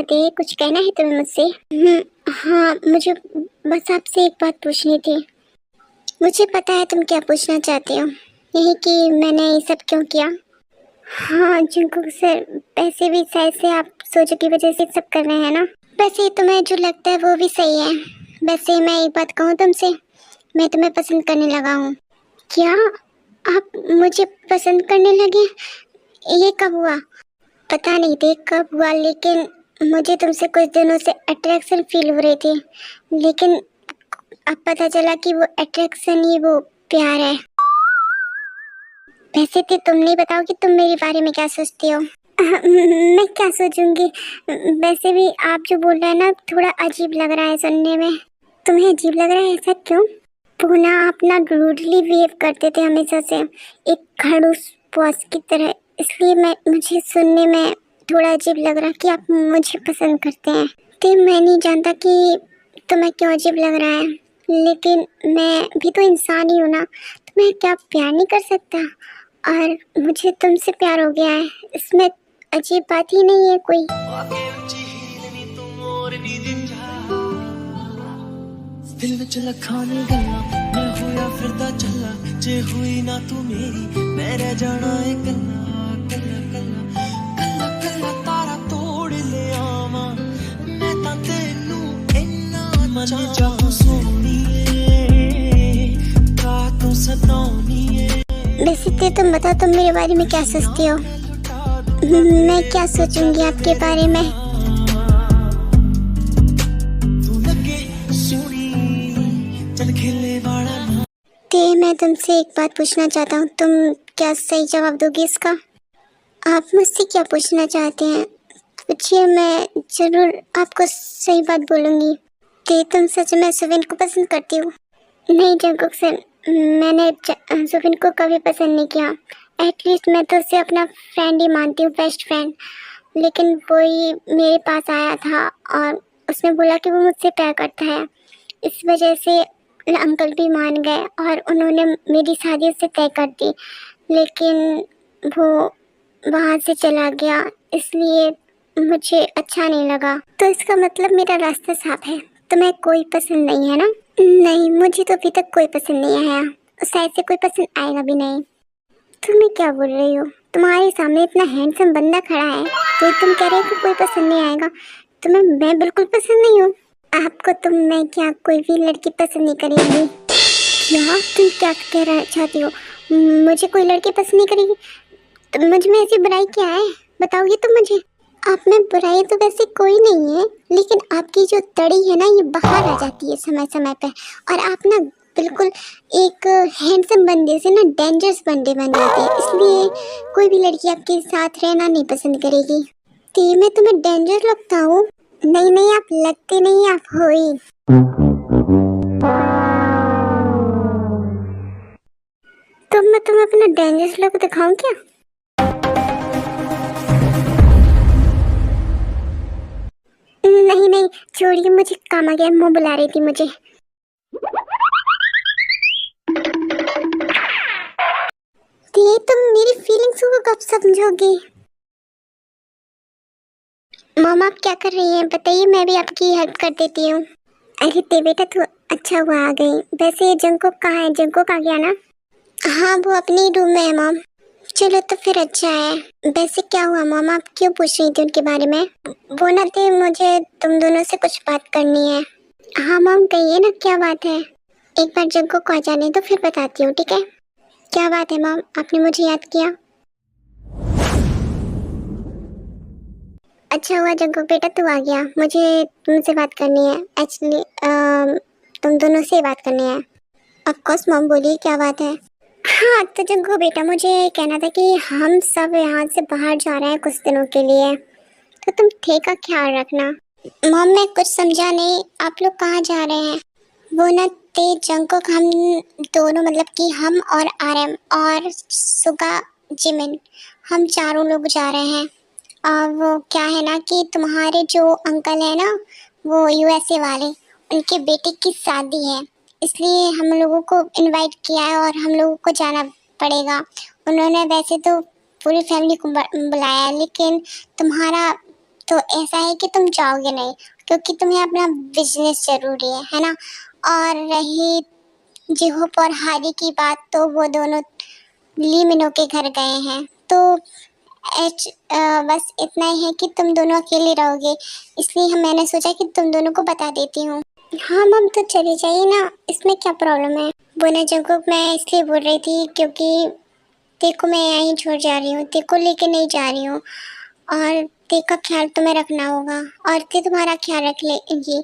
चाहते हैं? कुछ कहना है तुम्हें मुझसे? हाँ, मुझे बस आपसे एक बात पूछनी थी। मुझे पता है तुम क्या पूछना चाहते हो, यही कि मैंने ये सब क्यों किया। हाँ जंकुक सर, वैसे भी शायद से आप सोचो की वजह से सब कर रहे हैं ना। वैसे तुम्हें जो लगता है वो भी सही है। वैसे मैं एक बात कहूँ तुमसे, मैं तुम्हें पसंद करने लगा हूँ। क्या आप मुझे पसंद करने लगे? ये कब हुआ? पता नहीं देख कब हुआ, लेकिन मुझे तुमसे कुछ दिनों से अट्रैक्शन फील हो रही थी, लेकिन अब पता चला कि वो अट्रैक्शन ही वो प्यार है। वैसे तो तुम नहीं बताओ कि तुम मेरे बारे में क्या सोचती हो। मैं क्या सोचूंगी? वैसे भी आप जो बोल रहे हैं ना, थोड़ा अजीब लग रहा है सुनने में। तुम्हें अजीब लग रहा है ऐसा क्यों? वो ना आप ना रूडली बिहेव करते थे हमेशा से, एक खड़ूस बॉस की तरह, इसलिए मुझे सुनने में थोड़ा अजीब लग रहा कि आप मुझे पसंद करते हैं। तो मैं नहीं जानता कि तुम्हें क्यों अजीब लग रहा है, लेकिन मैं भी तो इंसान ही हूँ ना, तो मैं क्या प्यार नहीं कर सकता? और मुझे तुमसे प्यार हो गया है, इसमें अजीब बात ही नहीं है कोई। दिल विच लखानी गल्ला मैं होया फिरदा चला, जे हुई ना तू मेरी मैं रह जाना है कल्ला कल्ला कल्ला कल्ला कल्ला तारा तोड़ ले आवा मैं तां तेनू इन्ना चाहां सोनिए का तू सतानिए। वैसे तो तुम बताओ, तुम मेरे बारे में क्या सोचती हो? मैं क्या सोचूंगी आपके बारे में? ते मैं तुमसे एक बात पूछना चाहता हूँ, तुम क्या सही जवाब दोगी इसका? आप मुझसे क्या पूछना चाहते हैं पूछिए, मैं जरूर आपको सही बात बोलूँगी। ते तुम सच में सुविन को पसंद करती हो? नहीं जंकुक सर, मैंने सुविन को कभी पसंद नहीं किया। एटलीस्ट मैं तो उसे अपना फ्रेंड ही मानती हूँ, बेस्ट फ्रेंड। लेकिन वही मेरे पास आया था और उसने बोला कि वो मुझसे प्यार करता है, इस वजह से अंकल भी मान गए और उन्होंने मेरी शादी उससे तय कर दी। लेकिन वो वहाँ से चला गया, इसलिए मुझे अच्छा नहीं लगा। तो इसका मतलब मेरा रास्ता साफ है, तुम्हें कोई पसंद नहीं है ना? नहीं, मुझे तो अभी तक कोई पसंद नहीं आया, शायद से कोई पसंद आएगा भी नहीं। तुम्हें क्या बोल रही हो? तुम्हारे सामने इतना हैंडसम बंदा खड़ा है तो तुम कह रहे हो कि कोई पसंद नहीं आएगा? तुम्हें मैं बिल्कुल पसंद नहीं हूँ। आपको तुम मैं क्या कोई भी लड़की पसंद नहीं करेगी? क्या तुम क्या कहना चाहती हो? मुझे कोई लड़की पसंद नहीं करेगी? तो मुझ में ऐसी बुराई क्या है, बताओगे तुम मुझे? आप में बुराई तो वैसे कोई नहीं है, लेकिन आपकी जो तड़ी है ना, ये बाहर आ जाती है समय समय पे, और आप ना बिल्कुल एक हैंडसम बंदे से ना डेंजरस बंदे बन जाते हैं, इसलिए कोई भी लड़की आपके साथ रहना नहीं पसंद करेगी। तो मैं तुम्हें डेंजर लगता हूँ? नहीं नहीं, आप लगते नहीं, आप हो ही। तो मैं तुम्हें अपना डेंजरस लुक दिखाऊं क्या? नहीं नहीं छोड़िए, मुझे काम आ गया, मुँह बुला रही थी मुझे। ये तुम मेरी फीलिंग्स को कब समझोगी? मॉम आप क्या कर रही हैं बताइए, मैं भी आपकी हेल्प कर देती हूँ। अरे ते बेटा तू अच्छा हुआ आ गई। वैसे जंकुक कहाँ है? जंकुक आ गया ना? हाँ वो अपने रूम में है मॉम। चलो तो फिर अच्छा है। वैसे क्या हुआ मॉम, आप क्यों पूछ रही थी उनके बारे में? वो ना थे, मुझे तुम दोनों से कुछ बात करनी है। हाँ मॉम कहिए ना, क्या बात है? एक बार जंकुक को आ जाने तो फिर बताती हूँ, ठीक है? क्या बात है मॉम, आपने मुझे याद किया? अच्छा हुआ जंकुक बेटा तू आ गया, मुझे तुमसे बात करनी है एक्चुअली, तुम दोनों से बात करनी है। ऑफ कोर्स मॉम, बोलिए क्या बात है? हाँ तो जंकुक बेटा, मुझे कहना था कि हम सब यहाँ से बाहर जा रहे हैं कुछ दिनों के लिए, तो तुम थे का ख्याल रखना। मॉम मैं कुछ समझा नहीं, आप लोग कहाँ जा रहे हैं? वो ना ते जंकुक, हम दोनों मतलब कि हम और आरएम और सुगा जिमिन, हम चारों लोग जा रहे हैं। वो क्या है ना कि तुम्हारे जो अंकल है ना, वो यूएसए वाले, उनके बेटे की शादी है, इसलिए हम लोगों को इनवाइट किया है और हम लोगों को जाना पड़ेगा। उन्होंने वैसे तो पूरी फैमिली को बुलाया है, लेकिन तुम्हारा तो ऐसा है कि तुम जाओगे नहीं, क्योंकि तुम्हें अपना बिजनेस जरूरी है ना। और रही जिहोप और हारी की बात, तो वो दोनों ली मिनो के घर गए हैं। तो बस इतना ही है कि तुम दोनों अकेले रहोगे, इसलिए मैंने सोचा कि तुम दोनों को बता देती हूँ। हाँ मम, तो चली जाइए ना, इसमें क्या प्रॉब्लम है। वो ना जंकुक, मैं इसलिए बोल रही थी क्योंकि देखो मैं यहीं छोड़ जा रही हूँ, देखो लेके नहीं जा रही हूँ, और तेरे का ख्याल तुम्हें रखना होगा और ते तुम्हारा ख्याल रख लेगी।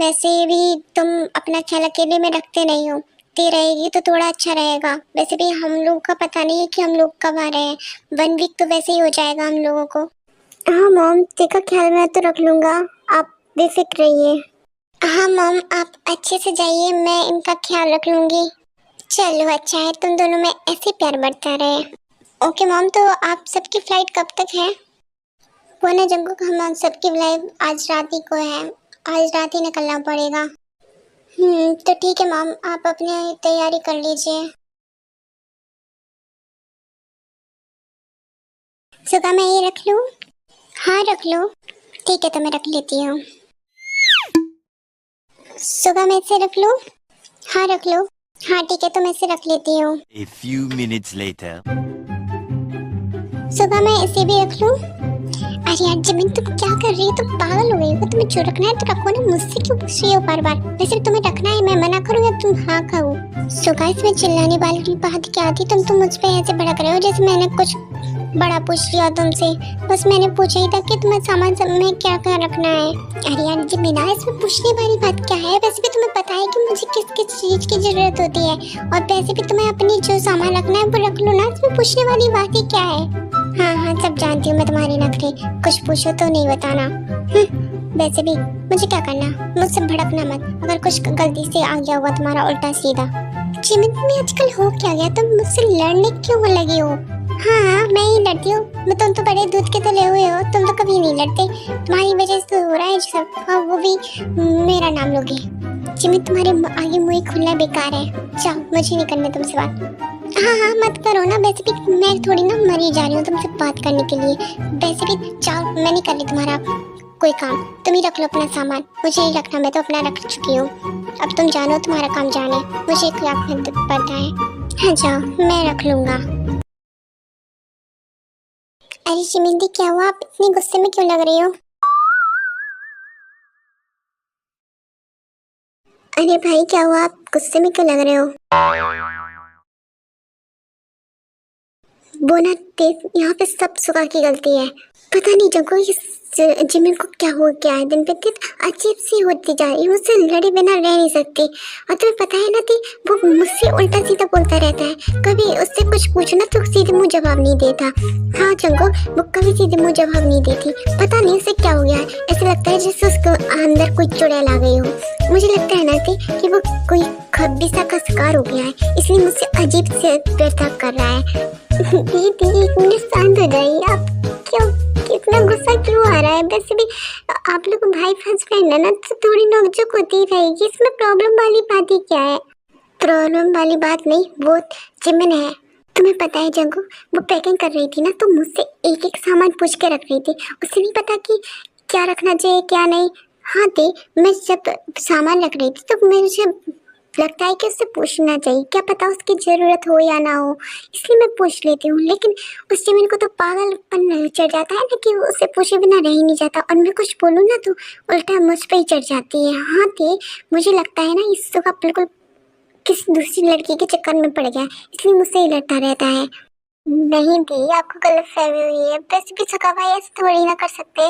वैसे भी तुम अपना ख्याल अकेले में रखते नहीं हो, ते रहेगी तो थोड़ा अच्छा रहेगा। वैसे भी हम लोग का पता नहीं है कि हम लोग कब आ रहे हैं, 1 वीक तो वैसे ही हो जाएगा हम लोगों को। हाँ मॉम, ते का ख्याल मैं तो रख लूँगा, आप बेफिक्र रहिए। हाँ मॉम, आप अच्छे से जाइए, मैं इनका ख्याल रख लूँगी। चलो अच्छा है, तुम दोनों में ऐसे प्यार बढ़ता रहे। ओके मॉम, तो आप सबकी फ्लाइट कब तक है। वो ना जंगुक, हम सबकी फ्लाइट आज रात ही को है, आज रात ही निकलना पड़ेगा। तो ठीक है मॉम, आप अपनी तैयारी कर लीजिए। सुगा मैं ये रख लूँ। हाँ रख लो। ठीक है, तो मैं रख लेती हूँ। सुगा मैं इसे रख लूँ। हाँ रख लो। हाँ ठीक है, तो मैं इसे रख लेती हूँ। A few minutes later. सुगा मैं इसे भी रख लूँ। अरे यार जिमिन, तुम क्या कर रही हो, तुम पागल हो गई हो। तुम्हें जो रखना है तो रखो ना, मुझसे क्यों पूछ रही हो बार बार। वैसे भी तुम्हें रखना है, मैं मना करूँ या तुम हाँ कहो। सुगा, इसमें चिल्लाने वाली बात क्या थी, तुम तो मुझ पे ऐसे भड़क रहे हो जैसे मैंने कुछ बड़ा पूछ लिया तुमसे। बस मैंने पूछा ही था कि तुम्हें सामान सब में क्या क्या रखना है। अरे यार जिमिना, इसमें पूछने वाली बात क्या है। वैसे भी तुम्हें पता है कि मुझे किस किस चीज की जरूरत होती है, और वैसे भी तुम्हें अपनी जो सामान रखना है वो रख लो ना, इसमें पूछने वाली बात ही क्या है। हाँ हाँ, सब जानती हूँ मैं तुम्हारे नखरे, कुछ पूछो तो नहीं बताना। वैसे भी मुझे क्या करना, मुझसे भड़कना मत, अगर कुछ गलती से आ गया होगा तुम्हारा उल्टा सीधा। जिमिन, तुम्हें आजकल हो क्या गया, तुम मुझसे लड़ने क्यों लगी हो। हाँ मैं ही लड़ती हूँ, तुम तो बड़े दूध के तले हुए हो, तुम तो कभी नहीं लड़ते, तुम्हारी वजह से तो हो रहा है सब, और वो भी मेरा नाम लोगे। जिमिन, तुम्हारे आगे मुँह खुलना बेकार है, जाओ, मुझे नहीं करने तुमसे बात। हाँ हाँ मत करो ना, वैसे भी मैं थोड़ी ना मरी जा रही हूँ तुमसे बात करने के लिए। वैसे भी जाओ, मैं नहीं कर रही तुम्हारा कोई काम, तुम ही रख लो अपना सामान, मुझे ही रखना, मैं तो अपना रख चुकी हूँ। अब तुम जानो, तुम्हारा काम जाने, मुझे क्या पड़ता है। हाँ जाओ, मैं रख लूँगा। अरे शिमिंदी, क्या हुआ, आप इतनी गुस्से में क्यों लग रही हो। अरे भाई क्या हुआ, आप गुस्से में क्यों लग रहे हो। वो ना यहाँ पे सब सुगा की गलती है, पता नहीं जगह इस जिमिन को क्या हो गया है, दिन पे दिन अजीब सी होती जा रही है, मुझसे लड़े बिना रह नहीं सकती। और तुम्हें पता है ना कि वो मुझसे उल्टा सीधा बोलता रहता है, कभी उससे कुछ पूछना तो सीधे मुंह जवाब नहीं देता। हाँ जंगो, वो कभी सीधे मुंह जवाब नहीं देती, पता नहीं उसे क्या हो गया है, ऐसा लगता है जैसे उसको अंदर कोई चुड़ैल आ गई हो। मुझे लगता है ना कि वो कोई खबीसा का शिकार हो गया है, इसलिए मुझसे अजीब से बर्ताव कर रहा है। दीदी 1 मिनट शांत हो जाइए, आप क्यों कितना गुस्सा क्यों आ रहा है। वैसे भी आप लोग भाई फ्रेंड है ना, तो थोड़ी नोकझोंक होती ही रहेगी, इसमें प्रॉब्लम वाली बात ही क्या है। प्रॉब्लम वाली बात नहीं, वो जिमिन है। तुम्हें पता है जंगू, वो पैकिंग कर रही थी ना, तो मुझसे एक एक सामान पूछ के रख रही थी, उसे नहीं पता कि क्या रखना चाहिए क्या नहीं। हाँ थी, मैं जब सामान रख रही थी तो मुझे लगता है कि उससे पूछना चाहिए, क्या पता उसकी ज़रूरत हो या ना हो, इसलिए मैं पूछ लेती हूँ। लेकिन उस जिमिन को तो पागलपन चढ़ जाता है ना कि वो उसे पूछे बिना रह ही नहीं जाता, और मैं कुछ बोलूँ ना तो उल्टा मुझ पर ही चढ़ जाती है। हाँ थी, मुझे लगता है ना इसका बिल्कुल किसी दूसरी लड़की के चक्कर में पड़ गया, इसलिए मुझसे ही लड़ता रहता है। नहीं दी, आपको गलत फहमी हुई है, वैसे भी सगा भाई ऐसे थोड़ी ना कर सकते।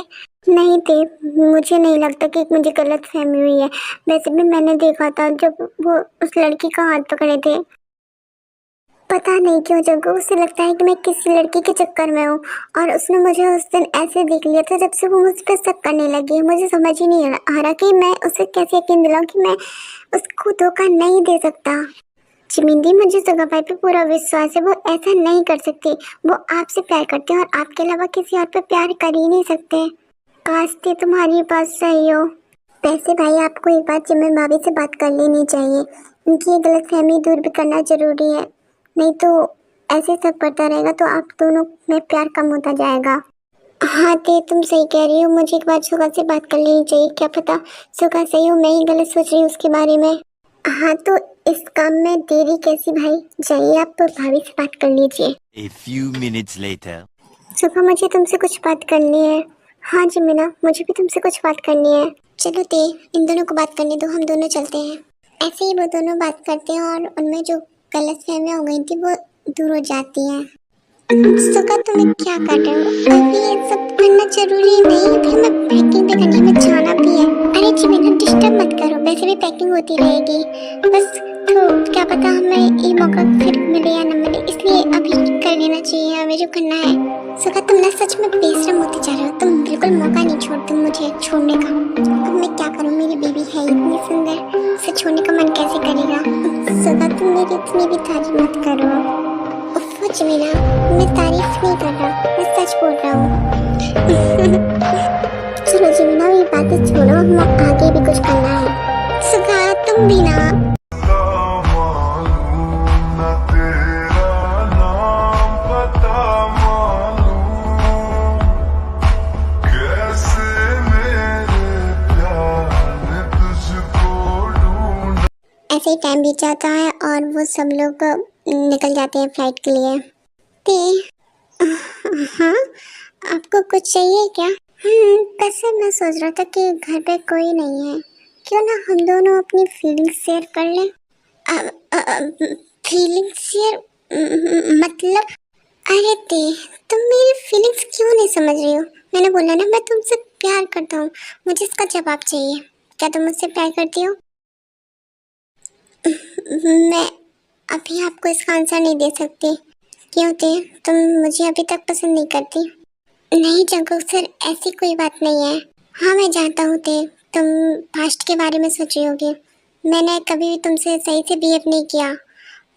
नहीं थी, मुझे नहीं लगता कि मुझे गलत फहमी हुई है, वैसे भी मैंने देखा था जब वो उस लड़की का हाथ पकड़े थे। पता नहीं क्यों जब उसे लगता है कि मैं किसी लड़की के चक्कर में हूँ, और उसने मुझे उस दिन ऐसे देख लिया था, जब से वो मुझ पर शक करने लगी। मुझे समझ ही नहीं आ रहा कि मैं उसे कैसे यकीन दिलाऊं कि मैं उसको धोखा नहीं दे सकता। चिमिंदी, मुझे सगा भाई पे पूरा विश्वास है, वो ऐसा नहीं कर सकती, वो आपसे प्यार करते हैं और आपके अलावा किसी और पे प्यार कर ही नहीं सकते। काश थी तुम्हारी बात सही हो। वैसे भाई आपको एक बार चिमिन भाभी से बात कर लेनी चाहिए, उनकी ये गलतफहमी दूर भी करना जरूरी है, नहीं तो ऐसे सब पड़ता रहेगा तो आप दोनों में प्यार कम होता जाएगा। हाँ ते तुम सही कह रही हो, मुझे एक बार सुगा से बात कर लेनी चाहिए, क्या पता सुगा सही हो, मैं ही गलत सोच रही हूँ उसके बारे में। हाँ तो इस काम में देरी कैसी भाई, जाइए आप तो भाभी से बात कर लीजिए। A few minutes later. सुगा मुझे तुमसे कुछ बात करनी है। हाँ जी मीना, मुझे भी तुमसे कुछ बात करनी है। चलो ते इन दोनों को बात करने दो, हम दोनों चलते हैं। ऐसे ही वो दोनों बात करते हैं और उनमें जो गलतफहमियां हो गई थी वो दूर हो जाती हैं। सुगा तुम्हें क्या कर रहे हो, अभी ये सब करना जरूरी नहीं है, अभी हमें पैकिंग भी करनी है, हमें जाना भी है। अरे जी मीना डिस्टर्ब मत करो, वैसे भी पैकिंग होती रहेगी, बस तो क्या पता हमें ये मौका फिर मिले या न मिले, इसलिए अभी कर लेना चाहिए हमें जो करना है। सुगा तुम ना सच में बेशरम होते जा रहे हो, तुम बिल्कुल मौका नहीं छोड़ते मुझे छोड़ने का। अब मैं क्या करूँ, मेरी बेबी है इतनी सुंदर, उसे छोड़ने का मन कैसे करेगा। सुगा तुम मेरी इतनी भी तारीफ मत करो। उफ़ जमीला, मैं तारीफ नहीं कर रहा, मैं सच बोल रहा हूँ। चलो जमीला ये बातें छोड़ो, हम आगे भी कुछ करना है। सुगा तुम भी ना। ऐसे ही टाइम बीत जाता है और वो सब लोग निकल जाते हैं फ्लाइट के लिए। ते हाँ आपको कुछ चाहिए क्या? वैसे मैं सोच रहा था कि घर पे कोई नहीं है, क्यों ना हम दोनों अपनी फीलिंग्स शेयर कर लें। फीलिंग्स शेयर मतलब? अरे ते तुम मेरी फीलिंग्स क्यों नहीं समझ रही हो? मैंने बोला ना मैं तुमसे प्यार करता हूँ, मुझे इसका जवाब चाहिए। क्या तुम मुझसे प्यार करती हो? मैं अभी आपको इसका आंसर नहीं दे सकती। क्यों ते तुम मुझे अभी तक पसंद नहीं करती? नहीं जंकुक सर, ऐसी कोई बात नहीं है। हाँ मैं जानता हूँ ते तुम पास्ट के बारे में सोच रही होगी, मैंने कभी भी तुमसे सही से बिहेव नहीं किया,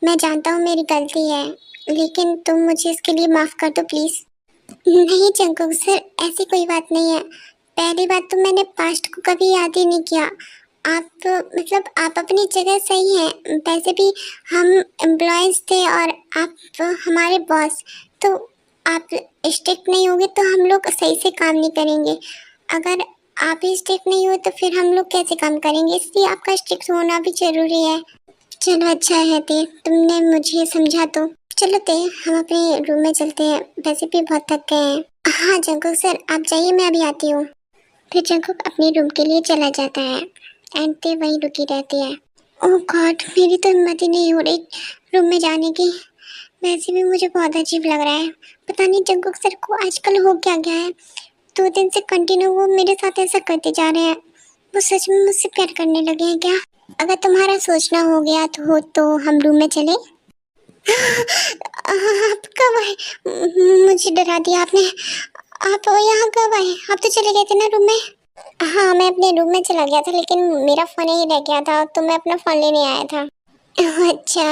मैं जानता हूँ मेरी गलती है, लेकिन तुम मुझे इसके लिए माफ़ कर दो प्लीज़। नहीं जंकुक सर, ऐसी कोई बात नहीं है। पहली बात तो मैंने पास्ट को कभी याद ही नहीं किया। आप मतलब आप अपनी जगह सही हैं, वैसे भी हम एम्प्लॉयज़ थे और आप हमारे बॉस, तो आप स्ट्रिक्ट नहीं होगे तो हम लोग सही से काम नहीं करेंगे। अगर आप ही स्ट्रिक्ट नहीं हो तो फिर हम लोग कैसे काम करेंगे, इसलिए आपका स्ट्रिक्ट होना भी ज़रूरी है। चलो अच्छा है ते तुमने मुझे समझा तो। चलो ते हम अपने रूम में चलते हैं, वैसे भी बहुत थक गए हैं। हाँ जंकुक सर आप जाइए, मैं अभी आती हूँ। फिर जंकुक अपने रूम के लिए चला जाता है एंड ते वहीं रुकी रहती है। ओह गॉड, मेरी तो हिम्मत ही नहीं हो रही रूम में जाने की, वैसे भी मुझे बहुत अजीब लग रहा है। पता नहीं जंकुक सर को आजकल हो क्या गया है, 2 दिन से कंटिन्यू वो मेरे साथ ऐसा करते जा रहे हैं। वो सच में मुझसे प्यार करने लगे हैं क्या? अगर तुम्हारा सोचना हो गया तो हम रूम में चले। आप कब आए? मुझे डरा दिया आपने। आप यहाँ कब आए? आप तो चले गए थे ना रूम में। हाँ मैं अपने रूम में चला गया था, लेकिन मेरा फ़ोन यहीं रह गया था तो मैं अपना फ़ोन लेने आया था। अच्छा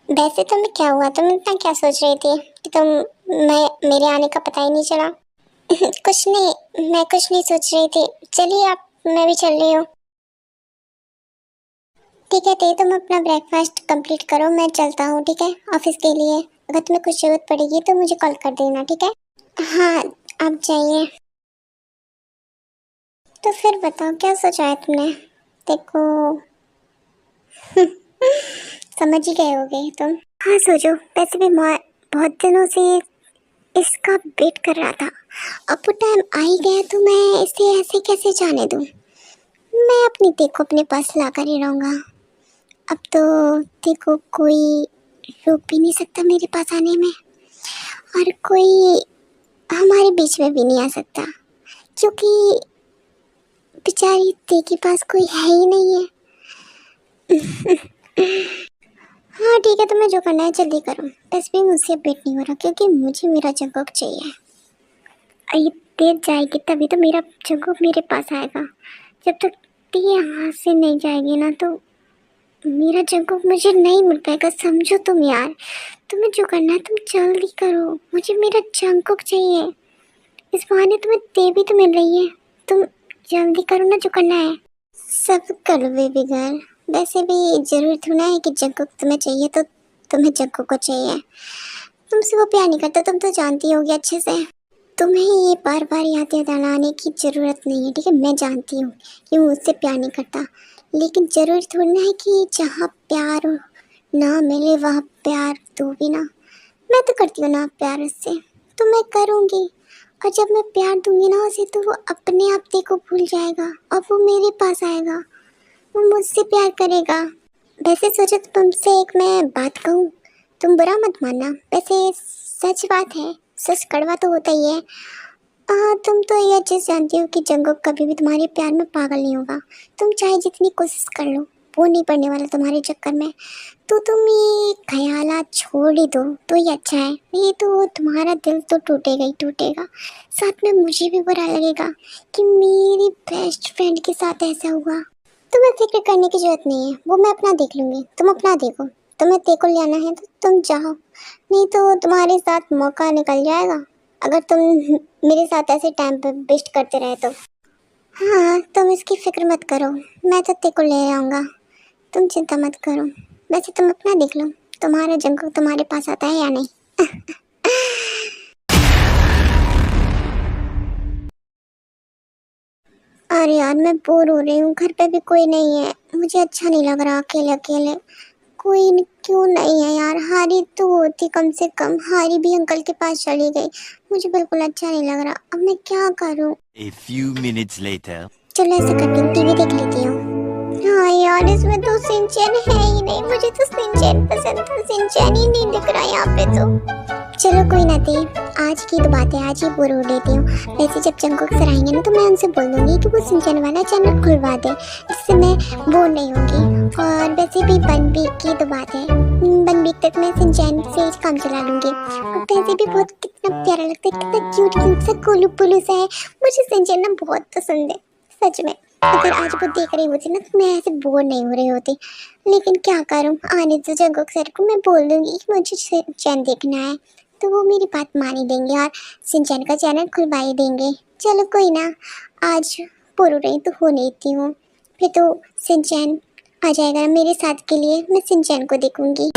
वैसे तुम्हें क्या हुआ, तुम इतना क्या सोच रही थी कि मेरे आने का पता ही नहीं चला? कुछ नहीं, मैं कुछ नहीं सोच रही थी। चलिए आप, मैं भी चल रही हूँ। ठीक है ते तुम अपना ब्रेकफास्ट कंप्लीट करो, मैं चलता हूँ ठीक है ऑफिस के लिए। अगर तुम्हें कुछ ज़रूरत पड़ेगी तो मुझे कॉल कर देना ठीक है। हाँ आप जाइए। तो फिर बताओ क्या सोचा है तुमने? देखो समझ ही गए होगे तुम। हाँ सोचो, वैसे भी मैं बहुत दिनों से इसका वेट कर रहा था, अब वो टाइम आ ही गया तो मैं इसे ऐसे कैसे जाने दूँ। मैं अपनी देखो अपने पास ला कर ही रहूँगा। अब तो देखो कोई रोक भी नहीं सकता मेरे पास आने में, और कोई हमारे बीच में भी नहीं आ सकता, क्योंकि बेचारी ती के पास कोई है ही नहीं है। हाँ ठीक है, तुम्हें जो करना है जल्दी करो, बस भी मुझसे वेट नहीं हो रहा क्योंकि मुझे मेरा जंकुक चाहिए। ये देर जाएगी तभी तो मेरा जंकुक मेरे पास आएगा, जब तक ती यहाँ से नहीं जाएगी ना तो मेरा जंकुक मुझे नहीं मिल पाएगा। समझो तुम यार, तुम्हें जो करना है तुम जल्दी करो, मुझे मेरा जंकुक चाहिए। इस बहाने तुम्हें दे भी तो मिल रही है, तुम जल्दी करो ना जो करना है। सब करो बेबी गर्ल, वैसे भी जरूरी थोड़ा है कि जंकुक तुम्हें चाहिए तो तुम्हें जंकुक को चाहिए। तुमसे वो प्यार नहीं करता, तुम तो जानती होगी अच्छे से। तुम्हें ये बार बार याद दिलाने की ज़रूरत नहीं है, ठीक है। मैं जानती हूँ कि वो मुझसे प्यार नहीं करता, लेकिन ज़रूरी थोड़ी ना है कि जहाँ प्यार ना मिले वहाँ प्यार दो भी ना। मैं तो करती हूँ ना प्यार उससे, तो मैं करूँगी। और जब मैं प्यार दूंगी ना उसे, तो वो अपने आप देखो भूल जाएगा और वो मेरे पास आएगा, वो मुझसे प्यार करेगा। वैसे सोचो तो तुमसे एक मैं बात कहूँ, तुम बुरा मत मानना, वैसे सच बात है, सच कड़वा तो होता ही है। तुम तो ये चीज़ जानती हो कि जंगुक कभी भी तुम्हारे प्यार में पागल नहीं होगा। तुम चाहे जितनी कोशिश कर लो, वो नहीं पड़ने वाला तुम्हारे चक्कर में। तो तुम ये ख्यालात छोड़ ही दो तो ये अच्छा है। ये तो तुम्हारा दिल तो टूटेगा ही टूटेगा, साथ में मुझे भी बुरा लगेगा कि मेरी बेस्ट फ्रेंड के साथ ऐसा हुआ। तुम्हें फिक्र करने की जरूरत नहीं है, वो मैं अपना देख लूँगी, तुम अपना देखो। तुम्हें तेको लेना है तो तुम जाओ, नहीं तो तुम्हारे साथ मौका निकल जाएगा अगर तुम मेरे साथ ऐसे टाइम पे वेस्ट करते रहे तो। हाँ, तुम इसकी फिक्र मत करो, मैं तो तेको ले आऊँगा, तुम चिंता मत करो। वैसे तुम अपना देख लो, तुम्हारा जंगल तुम्हारे पास आता है या नहीं। अरे यार, मैं बोर हो रही हूँ, घर पे भी कोई नहीं है, मुझे अच्छा नहीं लग रहा अकेले अकेले। क्यों नहीं है यार, हारी तो होती कम से कम, हारी भी अंकल के पास चली गई, मुझे बिल्कुल अच्छा नहीं लग रहा। अब मैं क्या करूँ। A few minutes later. चलो ऐसा करती हूँ, टीवी देख लेती हूँ। हाँ यार, इसमें तो सिंचैन है ही नहीं, मुझे तो सिंचैन पसंद था, सिंचैन ही नहीं दिख रहा यहाँ पे तो। चलो कोई ना थी, आज की तो बात है, आज ही बोर हो लेती हूँ। वैसे जब जंगुक सर आएंगे ना तो मैं उनसे बोल दूँगी कि वो सिंचैन वाला चैनल खुलवा दे, जिससे मैं बोर नहीं होंगी। और वैसे भी 1 वीक की तो बात है, 1 वीक तक मैं सिंचैन से ही काम चला लूँगी। और वैसे भी बहुत कितना प्यारा लगता है, कितना क्यूट क्यूट सा कोलू पोलू सा है, मुझे सिंचैन ना बहुत पसंद है सच में। अगर आज वो देख रही होती ना तो मैं ऐसे बोर नहीं हो रही होती, लेकिन क्या करूँ, आने तो जंगुक सर को मैं बोल दूँगी कि मुझे सिंचैन देखना है, तो वो मेरी बात मान ही देंगे और सिंचैन का चैनल खुलवा ही देंगे। चलो कोई ना, आज बोर हो रही तो हो लेती हूँ, फिर तो सिंचैन आ जाएगा मेरे साथ के लिए, मैं सिंचैन को देखूँगी।